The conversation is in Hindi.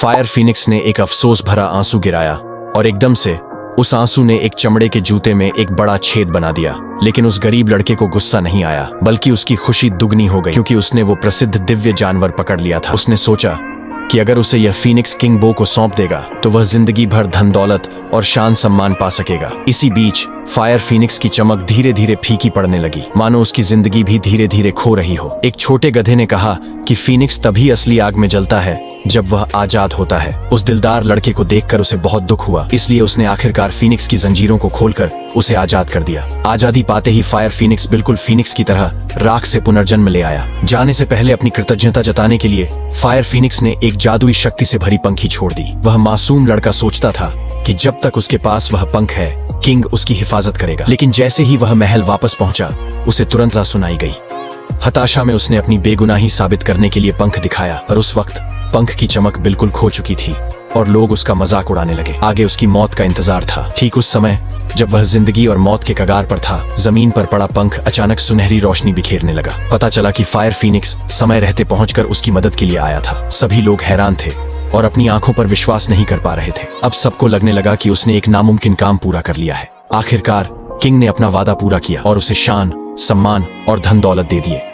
फायर फीनिक्स ने एक अफसोस भरा आंसू गिराया और एकदम से उस आंसू ने एक चमड़े के जूते में एक बड़ा छेद बना दिया। लेकिन उस गरीब लड़के को गुस्सा नहीं आया, बल्कि उसकी खुशी दुगनी हो गई, क्योंकि उसने वो प्रसिद्ध दिव्य जानवर पकड़ लिया था। उसने सोचा कि अगर उसे यह फीनिक्स किंग बो को सौंप देगा तो वह जिंदगी भर धन दौलत और शान सम्मान पा सकेगा। इसी बीच फायर फीनिक्स की चमक धीरे धीरे फीकी पड़ने लगी, मानो उसकी जिंदगी भी धीरे धीरे खो रही हो। एक छोटे गधे ने कहा कि फीनिक्स तभी असली आग में जलता है जब वह आजाद होता है। उस दिलदार लड़के को देखकर उसे बहुत दुख हुआ, इसलिए उसने आखिरकार फीनिक्स की जंजीरों को खोलकर उसे आजाद कर दिया। आजादी पाते ही फायर फीनिक्स बिल्कुल फीनिक्स की तरह राख से पुनर्जन्म ले आया। जाने से पहले अपनी कृतज्ञता जताने के लिए फायर फीनिक्स ने एक जादुई शक्ति से भरी पंखी छोड़ दी। वह मासूम लड़का सोचता था कि जब तक उसके पास वह पंख है, किंग उसकी हिफाजत करेगा। लेकिन जैसे ही वह महल वापस पहुंचा, उसे तुरंत सुनाई गई। हताशा में उसने अपनी बेगुनाही साबित करने के लिए पंख दिखाया, पर उस वक्त पंख की चमक बिल्कुल खो चुकी थी और लोग उसका मजाक उड़ाने लगे। आगे उसकी मौत का इंतजार था। ठीक उस समय जब वह जिंदगी और मौत के कगार पर था, जमीन पर पड़ा पंख अचानक सुनहरी रोशनी बिखेरने लगा। पता चला कि फायर फीनिक्स समय रहते पहुंचकर उसकी मदद के लिए आया था। सभी लोग हैरान थे और अपनी आंखों पर विश्वास नहीं कर पा रहे थे। अब सबको लगने लगा कि उसने एक नामुमकिन काम पूरा कर लिया है। आखिरकार किंग ने अपना वादा पूरा किया और उसे शान, सम्मान और धन दौलत दे दिए।